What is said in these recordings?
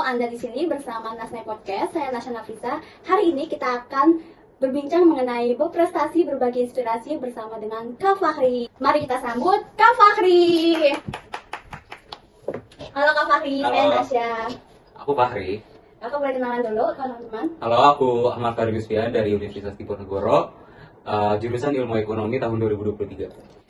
Anda di sini bersama Nasnai Podcast. Saya Nasya Nafisa. Hari ini kita akan berbincang mengenai berprestasi, berbagi inspirasi bersama dengan Kak Fahri. Mari kita sambut Kak Fahri. Halo Kak Fahri, Halo. saya Nasya. Aku Fahri. Aku boleh kenalan dulu teman-teman. Halo, aku Ahmad Fahri Lusfian dari Universitas Diponegoro, jurusan Ilmu Ekonomi tahun 2023.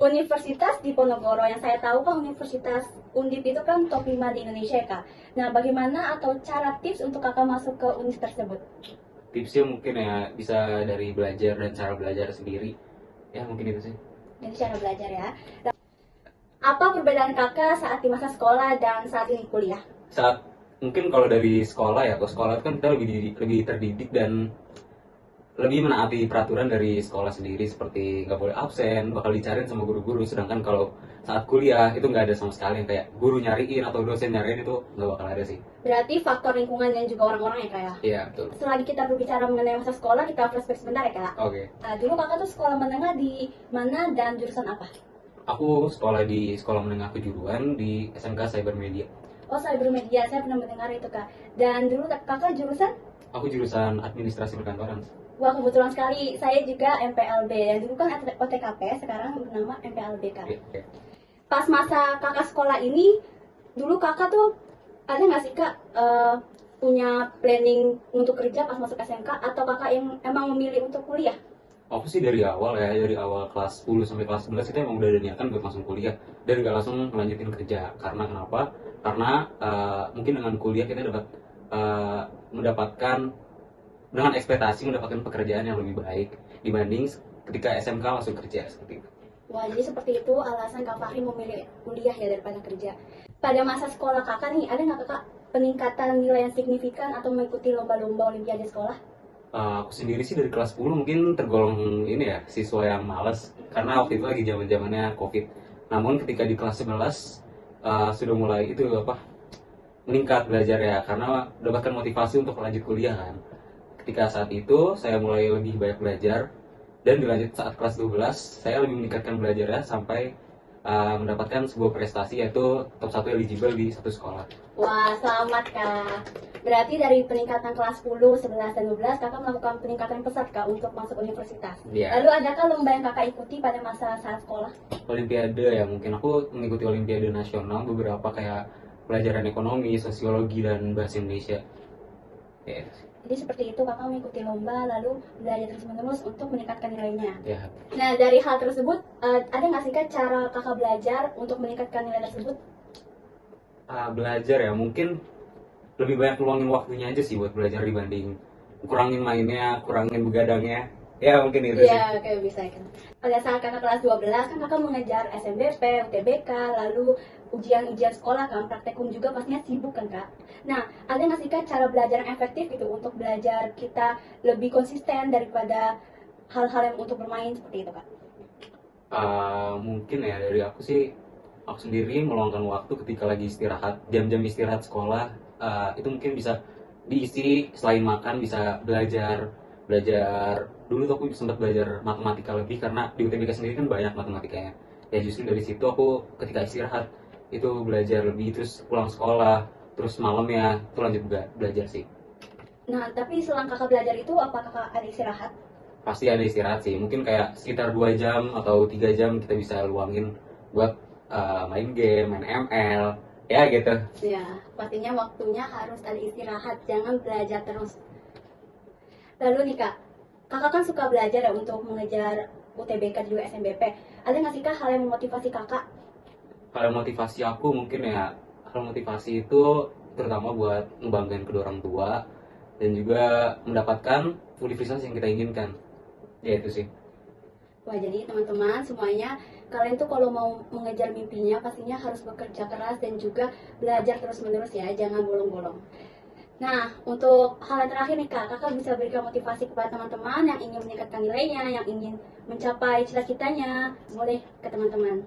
Universitas Diponegoro, yang saya tahu kan Universitas Undip itu kan top 5 di Indonesia ya Kak. Nah, bagaimana atau cara tips untuk Kakak masuk ke univ tersebut? Tipsnya mungkin ya bisa dari belajar dan cara belajar sendiri. Ya mungkin itu sih. Jadi cara belajar ya. Nah, apa perbedaan Kakak saat di masa sekolah dan saat ini kuliah? Saat mungkin kalau dari sekolah ya, kalau sekolah itu kan kita lebih terdidik dan lebih menaati peraturan dari sekolah sendiri, seperti nggak boleh absen, bakal dicariin sama guru-guru. Sedangkan kalau saat kuliah itu nggak ada sama sekali yang kayak guru nyariin atau dosen nyariin, itu nggak bakal ada sih. Berarti faktor lingkungan dan juga orang-orang ya Kak ya? Iya betul. Selagi kita berbicara mengenai masa sekolah, kita flashback sebentar ya Kak. Oke. Dulu Kakak tuh sekolah menengah di mana dan jurusan apa? Aku sekolah di sekolah menengah kejuruan di SMK Cybermedia. Oh, cybermedia, saya pernah mendengar itu Kak. Dan dulu Kakak jurusan? Aku jurusan administrasi perkantoran. Wah, kebetulan sekali, saya juga MPLB. Dan dulu kan OTKP, sekarang bernama MPLB Kak. Oke. Pas masa Kakak sekolah ini, dulu Kakak tuh ada nggak sih Kak punya planning untuk kerja pas masuk SMK, atau Kakak yang emang memilih untuk kuliah? Aku sih dari awal ya, dari awal kelas 10 sampai kelas 11 kita emang udah ada niatan buat langsung kuliah dan gak langsung melanjutin kerja. Karena kenapa? Karena mungkin dengan kuliah kita dapat mendapatkan dengan ekspektasi mendapatkan pekerjaan yang lebih baik dibanding ketika SMK langsung kerja seperti itu. Wah, jadi seperti itu alasan Kak Fahri memilih kuliah ya daripada kerja. Pada masa sekolah Kakak nih, ada nggak Kakak peningkatan nilai yang signifikan atau mengikuti lomba-lomba olimpiade sekolah? Aku sendiri sih dari kelas 10 mungkin tergolong ini ya, siswa yang malas karena waktu itu lagi zaman-zamannya COVID. Namun ketika di kelas 11 sudah mulai itu meningkat belajar ya, karena mendapatkan motivasi untuk lanjut kuliah kan. Ketika saat itu saya mulai lebih banyak belajar dan dilanjut saat kelas 12 saya lebih meningkatkan belajarnya sampai mendapatkan sebuah prestasi yaitu top 1 eligible di satu sekolah. Wah, selamat Kak. Berarti dari peningkatan kelas 10, 11, dan 12 Kakak melakukan peningkatan pesat Kak untuk masuk universitas. Iya. Lalu adakah lomba yang Kakak ikuti pada masa saat sekolah? Olimpiade ya, mungkin aku mengikuti olimpiade nasional beberapa kayak pelajaran ekonomi, sosiologi, dan bahasa Indonesia. Ya, itu sih. Jadi seperti itu Kakak mengikuti lomba lalu belajar terus-menerus untuk meningkatkan nilainya. Ya. Nah, dari hal tersebut, ada nggak sih Kak cara Kakak belajar untuk meningkatkan nilai tersebut? Belajar ya, mungkin lebih banyak luangin waktunya aja sih buat belajar dibanding kurangin mainnya, kurangin begadangnya. Ya mungkin itu sih. Iya, kayak bisa kan. Pada saat Kakak kelas 12 kan Kakak mengejar SNBP, UTBK, lalu ujian-ujian sekolah kan, praktekum juga pastinya sibuk kan Kak. Nah, ada nggak sih Kak cara belajar yang efektif gitu untuk belajar kita lebih konsisten daripada hal-hal yang untuk bermain seperti itu Kak? Mungkin ya dari aku sih, aku sendiri meluangkan waktu ketika lagi istirahat, jam-jam istirahat sekolah itu mungkin bisa diisi selain makan bisa belajar dulu tuh aku sempat belajar matematika lebih karena di UTBK sendiri kan banyak matematikanya ya. Justru dari situ aku ketika istirahat itu belajar lebih, terus pulang sekolah, terus malam ya itu lanjut belajar sih. Nah, tapi setelah Kakak belajar itu, apa Kakak ada istirahat? Pasti ada istirahat sih, mungkin kayak sekitar 2 jam atau 3 jam kita bisa luangin buat main game, main ML ya gitu. Ya, pastinya waktunya harus ada istirahat, jangan belajar terus. Lalu nih Kak, Kakak kan suka belajar ya untuk mengejar UTBK dan juga SNBP. Ada nggak sih Kak hal yang memotivasi Kakak? Kalau motivasi aku mungkin ya, kalau motivasi itu terutama buat ngebanggain kedua orang tua dan juga mendapatkan universitas yang kita inginkan. Ya itu sih. Wah, jadi teman-teman semuanya, kalian tuh kalau mau mengejar mimpinya pastinya harus bekerja keras dan juga belajar terus-menerus ya, jangan bolong-bolong. Nah, untuk hal yang terakhir nih Kak, Kakak bisa berikan motivasi kepada teman-teman yang ingin meningkatkan nilainya, yang ingin mencapai cita-citanya, boleh ke teman-teman.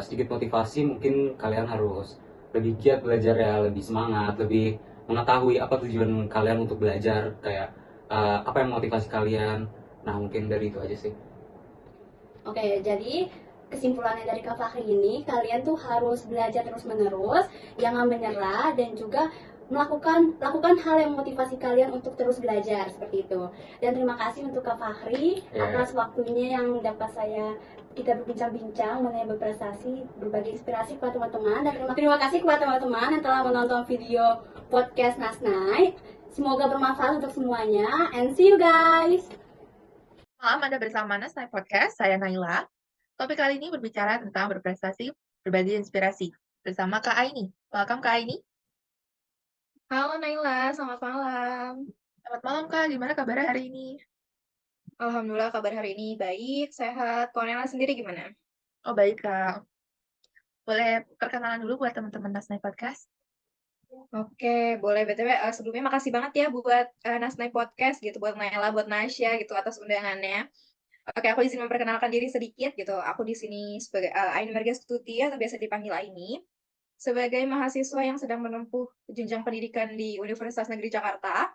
Sedikit motivasi, mungkin kalian harus lebih giat belajar ya, lebih semangat, lebih mengetahui apa tujuan kalian untuk belajar, kayak apa yang motivasi kalian. Nah mungkin dari itu aja sih. Oke, jadi kesimpulannya dari Kak Fahri ini, kalian tuh harus belajar terus-menerus, jangan menyerah, dan juga lakukan hal yang motivasi kalian untuk terus belajar seperti itu. Dan terima kasih untuk Kak Fahri atas waktunya yang dapat kita berbincang-bincang mengenai berprestasi, berbagi inspirasi kepada teman-teman, dan terima kasih kepada teman-teman yang telah menonton video podcast Nasnai. Semoga bermanfaat untuk semuanya, and see you guys. Malam Anda bersama Nasnai Podcast, saya Naila. Topik kali ini berbicara tentang berprestasi, berbagi inspirasi bersama Kak Aini. Welcome Kak Aini. Halo Naila, selamat malam. Selamat malam Kak, gimana kabarnya hari ini? Alhamdulillah kabar hari ini baik, sehat. Kalau Naila sendiri gimana? Oh baik Kak. Boleh perkenalan dulu buat teman-teman Nasnai Podcast? Oke, boleh. BTW, sebelumnya makasih banget ya buat Nasnai Podcast gitu, buat Naila, buat Nasya gitu atas undangannya. Oke, aku izin memperkenalkan diri sedikit gitu. Aku di sini sebagai Aini Margastuti atau biasa dipanggil Aini. Sebagai mahasiswa yang sedang menempuh jenjang pendidikan di Universitas Negeri Jakarta,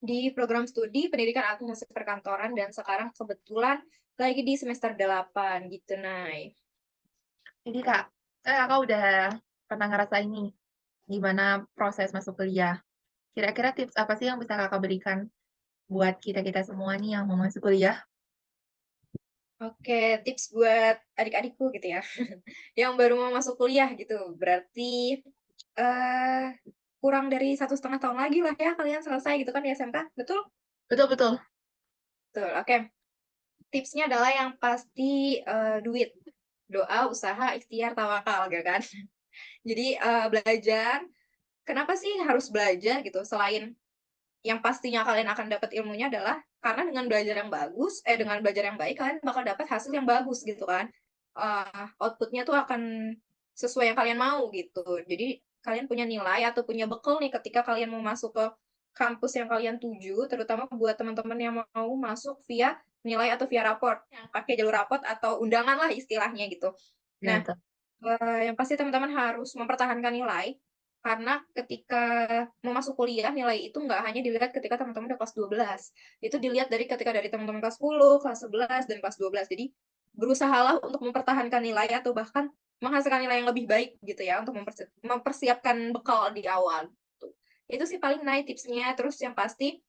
di program studi pendidikan administrasi perkantoran, dan sekarang kebetulan lagi di semester 8 gitu, Nay. Jadi Kak, Kakak udah pernah ngerasain nih gimana proses masuk kuliah. Kira-kira tips apa sih yang bisa Kakak berikan buat kita-kita semua nih yang mau masuk kuliah? Oke, tips buat adik-adikku gitu ya, yang baru mau masuk kuliah gitu. Berarti eh kurang dari 1,5 tahun lagi lah ya kalian selesai gitu kan di SMK, betul? Betul-betul. Betul, oke. Tipsnya adalah yang pasti duit, doa, usaha, ikhtiar, tawakal gitu kan. Jadi belajar, kenapa sih harus belajar gitu? Selain yang pastinya kalian akan dapat ilmunya adalah karena dengan belajar yang bagus, dengan belajar yang baik kalian bakal dapat hasil yang bagus gitu kan. Outputnya tuh akan sesuai yang kalian mau gitu. Jadi kalian punya nilai atau punya bekal nih ketika kalian mau masuk ke kampus yang kalian tuju, terutama buat teman-teman yang mau masuk via nilai atau via raport, yang pakai jalur raport atau undangan lah istilahnya gitu. Ya, Nah, betul. yang pasti teman-teman harus mempertahankan nilai, karena ketika mau masuk kuliah, nilai itu nggak hanya dilihat ketika teman-teman udah kelas 12. Itu dilihat dari teman-teman kelas 10, kelas 11, dan kelas 12. Jadi, berusahalah untuk mempertahankan nilai atau bahkan menghasilkan nilai yang lebih baik gitu ya, untuk mempersiapkan bekal di awal, gitu. Itu sih paling tipsnya. Terus yang pasti,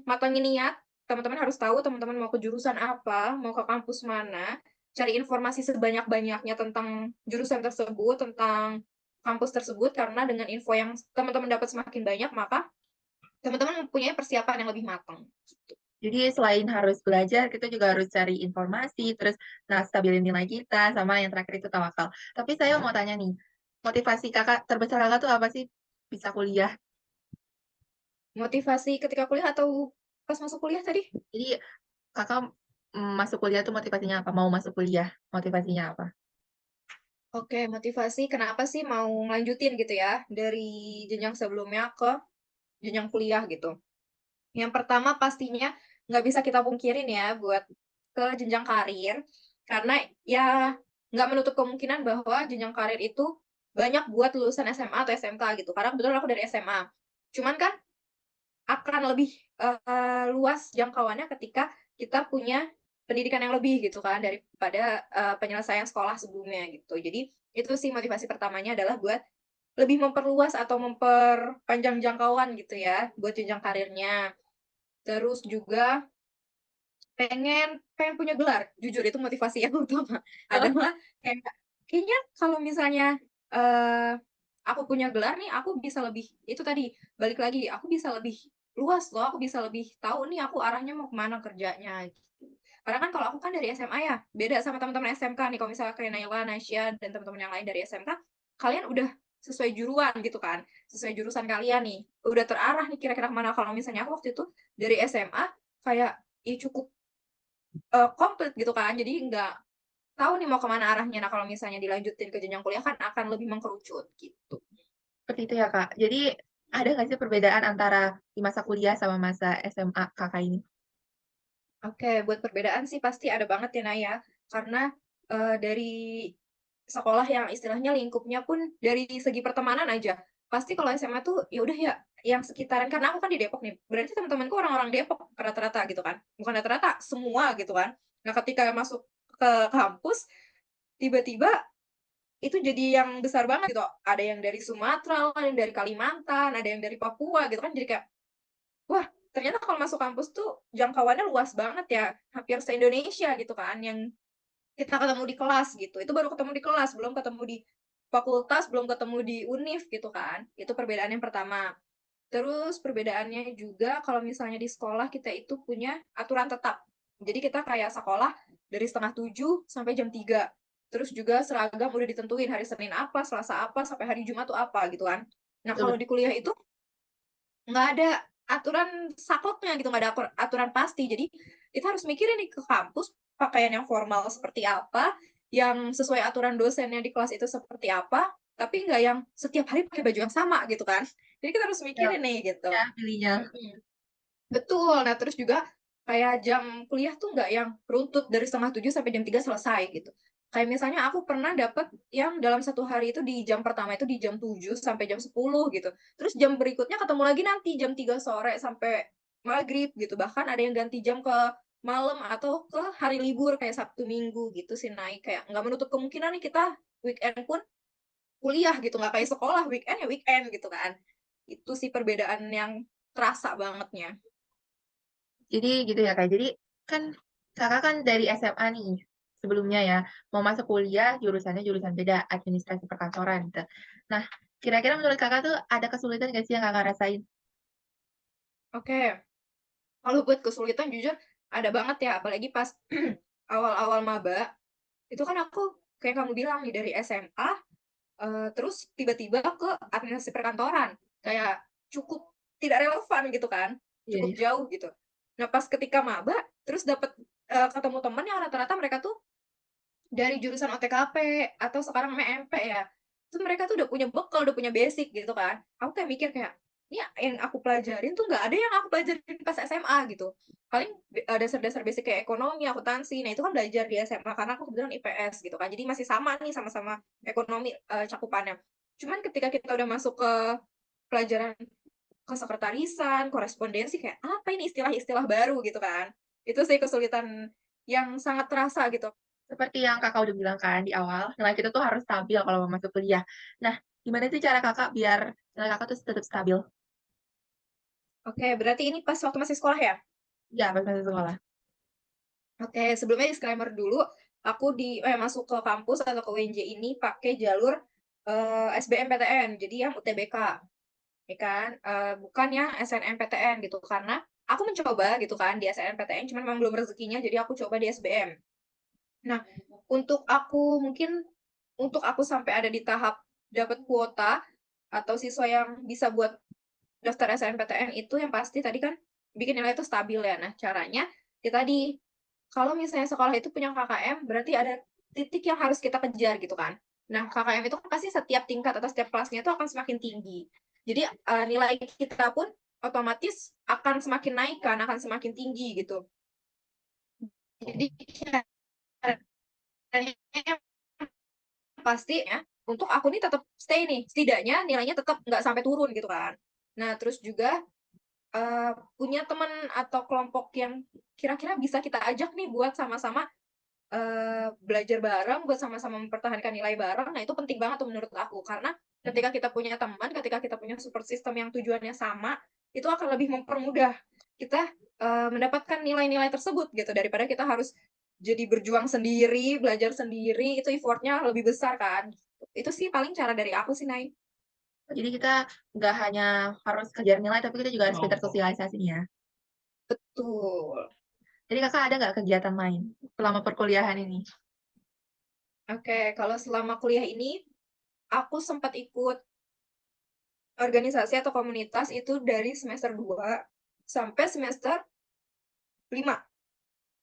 matangin niat, teman-teman harus tahu teman-teman mau ke jurusan apa, mau ke kampus mana, cari informasi sebanyak-banyaknya tentang jurusan tersebut, tentang kampus tersebut, karena dengan info yang teman-teman dapat semakin banyak, maka teman-teman mempunyai persiapan yang lebih matang. Jadi selain harus belajar, kita juga harus cari informasi, terus stabilin nilai kita, sama yang terakhir itu tawakal. Tapi saya mau tanya nih, motivasi kakak terbesar kakak tuh apa sih bisa kuliah? Motivasi ketika kuliah atau pas masuk kuliah tadi? Jadi kakak masuk kuliah tuh motivasinya apa? Mau masuk kuliah, motivasinya apa? Oke, motivasi kenapa sih mau ngelanjutin gitu ya, dari jenjang sebelumnya ke jenjang kuliah gitu. Yang pertama pastinya nggak bisa kita pungkirin ya buat ke jenjang karir, karena ya nggak menutup kemungkinan bahwa jenjang karir itu banyak buat lulusan SMA atau SMK gitu, karena kebetulan aku dari SMA. Cuman kan akan lebih luas jangkauannya ketika kita punya pendidikan yang lebih gitu kan, daripada penyelesaian sekolah sebelumnya gitu. Jadi itu sih motivasi pertamanya adalah buat lebih memperluas atau memperpanjang jangkauan gitu ya, buat jenjang karirnya. Terus juga pengen punya gelar, jujur itu motivasi yang utama. Adalah kayak kayaknya kalau misalnya, aku punya gelar nih, aku bisa lebih itu tadi, balik lagi, aku bisa lebih luas loh, aku bisa lebih tahu nih aku arahnya mau kemana kerjanya, gitu. Karena kan kalau aku kan dari SMA ya, beda sama teman-teman SMK nih, kalau misalnya kayak Naila, Nasya, dan teman-teman yang lain dari SMK, kalian udah sesuai juruan gitu kan, sesuai jurusan kalian nih, udah terarah nih kira-kira kemana. Kalau misalnya aku waktu itu dari SMA, kayak, ya cukup komplit gitu kan, jadi nggak tahu nih mau kemana arahnya. Nah, kalau misalnya dilanjutin ke jenjang kuliah kan akan lebih mengkerucut, gitu. Seperti itu ya kak. Jadi ada nggak sih perbedaan antara di masa kuliah sama masa SMA kakak ini? Oke, buat perbedaan sih pasti ada banget ya, Naya. Karena, dari sekolah yang istilahnya lingkupnya pun dari segi pertemanan aja, pasti kalau SMA tuh ya udah ya, yang sekitaran, karena aku kan di Depok nih, berarti teman-temanku orang-orang Depok rata-rata gitu kan, bukan rata-rata, semua gitu kan. Nah, ketika masuk ke kampus, tiba-tiba itu jadi yang besar banget gitu. Ada yang dari Sumatera, ada yang dari Kalimantan, ada yang dari Papua gitu kan. Jadi kayak, wah ternyata kalau masuk kampus tuh jangkauannya luas banget ya. Hampir se-Indonesia gitu kan yang kita ketemu di kelas gitu. Itu baru ketemu di kelas, belum ketemu di fakultas, belum ketemu di univ gitu kan. Itu perbedaan yang pertama. Terus perbedaannya juga kalau misalnya di sekolah kita itu punya aturan tetap. Jadi kita kayak sekolah dari setengah 7 sampai jam 3. Terus juga seragam udah ditentuin hari Senin apa, Selasa apa, sampai hari Jumat tuh apa gitu kan. Nah Betul, kalau di kuliah itu nggak ada aturan sakleknya gitu, nggak ada aturan pasti. Jadi kita harus mikirin nih ke kampus pakaian yang formal seperti apa, yang sesuai aturan dosennya di kelas itu seperti apa, tapi nggak yang setiap hari pakai baju yang sama gitu kan. Jadi kita harus betul. mikirin nih gitu. Ya, pilihnya. Mhm. Betul. Nah, terus juga kayak jam kuliah tuh nggak yang runtut dari setengah 7 sampai jam 3 selesai gitu. Kayak misalnya aku pernah dapet yang dalam satu hari itu di jam pertama itu di jam 7 sampai jam 10 gitu. Terus jam berikutnya ketemu lagi nanti jam 3 sore sampai maghrib gitu. Bahkan ada yang ganti jam ke malam atau ke hari libur kayak Sabtu Minggu gitu sih naik. Kayak nggak menutup kemungkinan nih kita weekend pun kuliah gitu, nggak kayak sekolah weekend ya weekend gitu kan. Itu sih perbedaan yang terasa bangetnya. Jadi gitu ya Kak. Jadi kan Kakak kan dari SMA nih sebelumnya ya. Mau masuk kuliah jurusannya jurusan beda, administrasi perkantoran gitu. Nah, kira-kira menurut Kakak tuh ada kesulitan nggak sih yang Kakak rasain? Oke. Kalau buat kesulitan jujur ada banget ya, apalagi pas awal-awal maba, itu kan aku kayak kamu bilang nih dari SMA, terus tiba-tiba ke administrasi perkantoran, kayak cukup tidak relevan gitu kan, Iya, cukup iya. jauh gitu. Nah pas ketika maba, terus dapet, ketemu temen yang rata-rata mereka tuh dari jurusan OTKP atau sekarang namanya MP ya, itu mereka tuh udah punya bekal, udah punya basic gitu kan. Aku kayak mikir kayak, "Ini yang aku pelajarin tuh nggak ada yang aku pelajarin pas SMA," gitu. Paling dasar-dasar basic kayak ekonomi, akuntansi, nah itu kan belajar di SMA karena aku kebetulan IPS gitu kan. Jadi masih sama nih, sama-sama ekonomi, cakupannya. Cuman ketika kita udah masuk ke pelajaran kesekretarisan, korespondensi, kayak, "Apa ini istilah-istilah baru?" Gitu kan. Itu sih kesulitan yang sangat terasa gitu. Seperti yang Kakak udah bilang kan di awal, nilai kita tuh harus stabil kalau mau masuk kuliah. Nah, gimana sih cara Kakak biar nilai Kakak tuh tetap stabil? Oke, berarti ini pas waktu masih sekolah ya? Ya, pas masih sekolah. Oke, sebelumnya disclaimer dulu, aku masuk ke kampus atau ke UNJ ini pakai jalur, SBMPTN, jadi yang UTBK, ya kan, bukan yang SNMPTN gitu, karena aku mencoba gitu kan di SNMPTN, cuman memang belum rezekinya, jadi aku coba di SBM. Nah, untuk aku sampai ada di tahap dapat kuota atau siswa yang bisa buat daftar SNMPTN itu yang pasti tadi kan bikin nilai itu stabil ya. Nah, caranya ya tadi, kalau misalnya sekolah itu punya KKM berarti ada titik yang harus kita kejar gitu kan. Nah, KKM itu kan pasti setiap tingkat atau setiap kelasnya itu akan semakin tinggi. Jadi, nilai kita pun otomatis akan semakin naik kan, akan semakin tinggi gitu. Jadi caranya pasti ya, untuk aku nih tetap stay nih, setidaknya nilainya tetap nggak sampai turun gitu kan. Nah, terus juga punya teman atau kelompok yang kira-kira bisa kita ajak nih buat sama-sama, belajar bareng, buat sama-sama mempertahankan nilai bareng. Nah, itu penting banget tuh menurut aku, karena ketika kita punya teman, ketika kita punya support system yang tujuannya sama, itu akan lebih mempermudah kita, mendapatkan nilai-nilai tersebut gitu, daripada kita harus jadi berjuang sendiri, belajar sendiri, itu effort-nya lebih besar kan. Itu sih paling cara dari aku sih, Nay. Jadi kita nggak hanya harus kejar nilai, tapi kita juga harus pintar sosialisasi nih ya. Betul. Jadi Kakak ada nggak kegiatan lain selama perkuliahan ini? Oke, kalau selama kuliah ini, aku sempat ikut organisasi atau komunitas itu dari semester 2 sampai semester 5.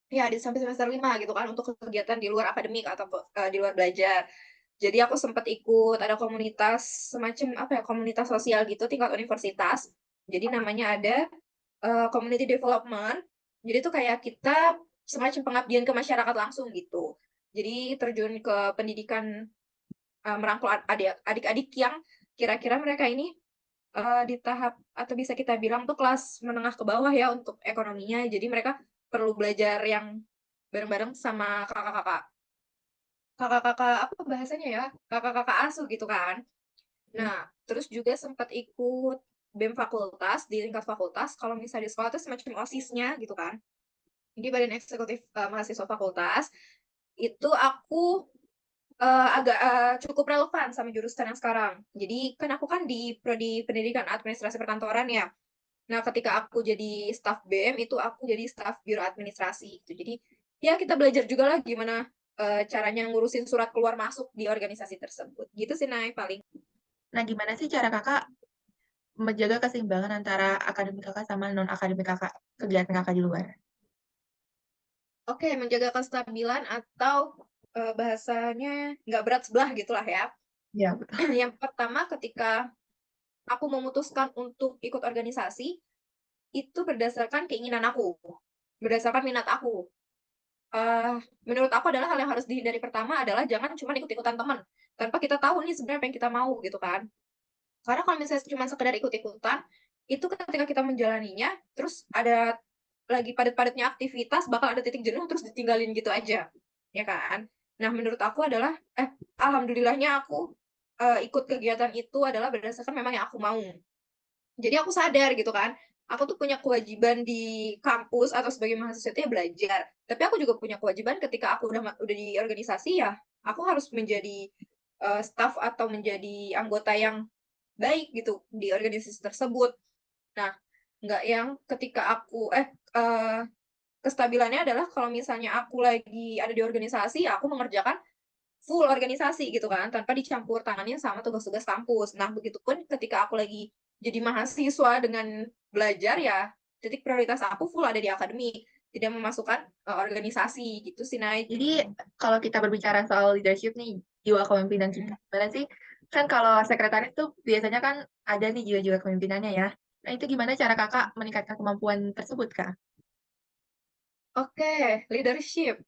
Ya, sampai semester 5 gitu kan untuk kegiatan di luar akademik atau di luar belajar. Jadi aku sempat ikut ada komunitas semacam apa ya, komunitas sosial gitu tingkat universitas. Jadi namanya ada, community development. Jadi itu kayak kita semacam pengabdian ke masyarakat langsung gitu. Jadi terjun ke pendidikan, merangkul adik-adik yang kira-kira mereka ini di tahap atau bisa kita bilang tuh kelas menengah ke bawah ya untuk ekonominya. Jadi mereka perlu belajar yang bareng-bareng sama kakak-kakak kakak-kakak apa bahasanya ya, kakak-kakak asuh gitu kan. Nah, terus juga sempat ikut BEM fakultas, di tingkat fakultas, kalau misalnya di sekolah itu semacam OSIS-nya gitu kan. Jadi Badan Eksekutif Mahasiswa Fakultas, itu aku agak cukup relevan sama jurusan yang sekarang. Jadi kan aku kan di Prodi Pendidikan Administrasi Perkantoran ya. Nah, ketika aku jadi staf BEM, itu aku jadi staf Biro Administrasi gitu. Jadi ya kita belajar juga lah gimana caranya ngurusin surat keluar masuk di organisasi tersebut. Gitu sih, Nay, paling. Nah, gimana sih cara kakak menjaga keseimbangan antara akademik kakak sama non-akademik kakak, kegiatan kakak di luar? Oke, menjaga kestabilan atau bahasanya nggak berat sebelah gitulah ya. Ya, betul. Yang pertama, ketika aku memutuskan untuk ikut organisasi, itu berdasarkan keinginan aku, berdasarkan minat aku. Menurut aku adalah hal yang harus dihindari pertama adalah jangan cuma ikut-ikutan teman, tanpa kita tahu nih sebenarnya apa yang kita mau gitu kan. Karena kalau misalnya cuma sekedar ikut-ikutan, itu ketika kita menjalaninya, terus ada lagi padat-padatnya aktivitas, bakal ada titik jenuh terus ditinggalin gitu aja, ya kan. Nah, menurut aku adalah alhamdulillahnya aku ikut kegiatan itu adalah berdasarkan memang yang aku mau. Jadi aku sadar gitu kan, aku tuh punya kewajiban di kampus atau sebagai mahasiswa itu ya belajar. Tapi aku juga punya kewajiban ketika aku udah di organisasi ya, aku harus menjadi staff atau menjadi anggota yang baik gitu di organisasi tersebut. Nah, nggak yang ketika aku kestabilannya adalah kalau misalnya aku lagi ada di organisasi, ya aku mengerjakan full organisasi gitu kan, tanpa dicampur tanganin sama tugas-tugas kampus. Nah, begitupun ketika aku lagi jadi mahasiswa dengan belajar ya, titik prioritas aku full ada di akademik, tidak memasukkan organisasi gitu sih, Nay. Jadi kalau kita berbicara soal leadership nih, jiwa kepemimpinan kita, gimana sih? Kan kalau sekretaris tuh biasanya kan ada nih jiwa-jiwa kepemimpinannya ya. Nah, itu gimana cara kakak meningkatkan kemampuan tersebut, Kak? Oke, leadership,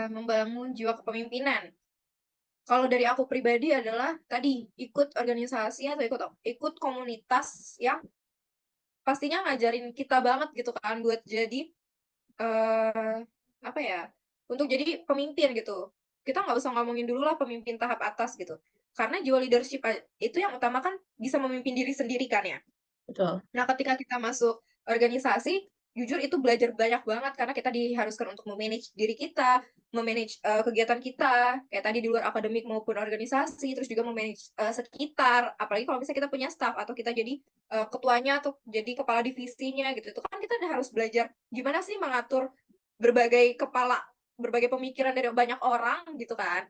membangun jiwa kepemimpinan. Kalau dari aku pribadi adalah tadi ikut organisasi atau ikut komunitas yang pastinya ngajarin kita banget gitu kan buat jadi eh apa ya? Untuk jadi pemimpin gitu. Kita nggak usah ngomongin dulu lah pemimpin tahap atas gitu. Karena jiwa leadership itu yang utama kan bisa memimpin diri sendiri kan ya. Betul. Nah, ketika kita masuk organisasi, jujur itu belajar banyak banget karena kita diharuskan untuk memanage diri kita, memanage kegiatan kita, kayak tadi di luar akademik maupun organisasi, terus juga memanage sekitar, apalagi kalau misalnya kita punya staff atau kita jadi ketuanya atau jadi kepala divisinya gitu. Itu kan kita udah harus belajar gimana sih mengatur berbagai kepala, berbagai pemikiran dari banyak orang gitu kan.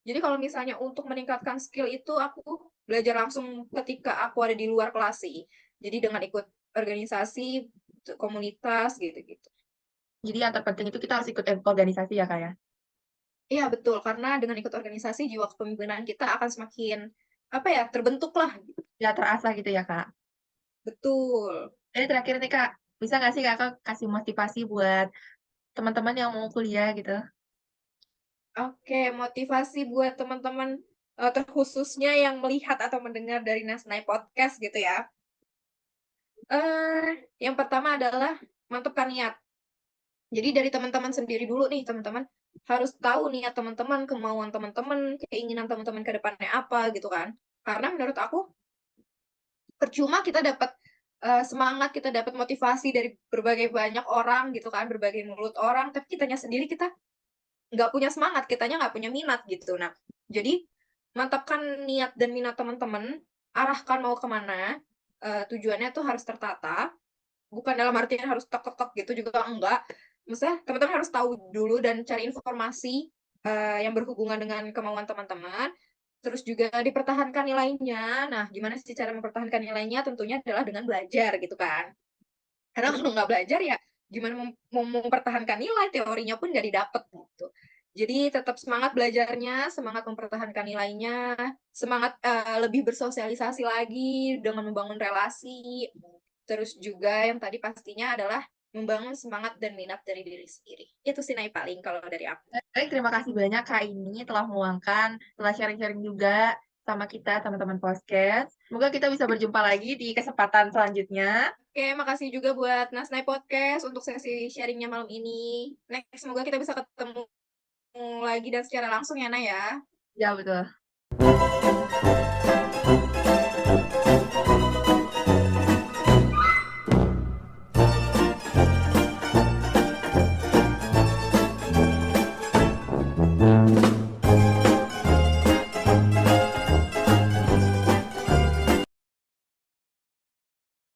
Jadi kalau misalnya untuk meningkatkan skill itu aku belajar langsung ketika aku ada di luar kelas sih. Jadi dengan ikut organisasi, komunitas gitu-gitu. Jadi yang terpenting itu kita harus ikut organisasi ya, Kak ya? Iya betul, karena dengan ikut organisasi jiwa kepemimpinan kita akan semakin apa ya, terbentuk lah. Ya terasa gitu ya, Kak? Betul. Jadi terakhir nih, Kak, bisa nggak sih Kakak kasih motivasi buat teman-teman yang mau kuliah gitu? Oke, motivasi buat teman-teman terkhususnya yang melihat atau mendengar dari Nasnai Podcast gitu ya. Yang pertama adalah mantapkan niat. Jadi dari teman-teman sendiri dulu nih, teman-teman harus tahu niat teman-teman, kemauan teman-teman, keinginan teman-teman ke depannya apa gitu kan. Karena menurut aku percuma kita dapat semangat, kita dapat motivasi dari berbagai banyak orang gitu kan, berbagai mulut orang, tapi kitanya sendiri kita nggak punya semangat, kitanya nggak punya minat gitu. Nah, jadi mantapkan niat dan minat teman-teman, arahkan mau kemana, tujuannya tuh harus tertata, bukan dalam artian harus tek-tek gitu juga enggak. Maksudnya teman-teman harus tahu dulu dan cari informasi yang berhubungan dengan kemauan teman-teman. Terus juga dipertahankan nilainya. Nah, gimana sih cara mempertahankan nilainya? Tentunya adalah dengan belajar gitu kan. Karena kalau nggak belajar ya gimana mau mempertahankan nilai, teorinya pun nggak didapat gitu. Jadi tetap semangat belajarnya, semangat mempertahankan nilainya, semangat lebih bersosialisasi lagi dengan membangun relasi. Terus juga yang tadi pastinya adalah membangun semangat dan minat dari diri sendiri. Itu sih Nay paling kalau dari aku. Baik, terima kasih banyak Kak ini telah meluangkan, telah sharing-sharing juga sama kita teman-teman podcast. Semoga kita bisa berjumpa lagi di kesempatan selanjutnya. Oke, makasih juga buat Nasnai Podcast untuk sesi sharingnya malam ini. Next, semoga kita bisa ketemu lagi dan secara langsung ya, Nay ya. Ya, betul.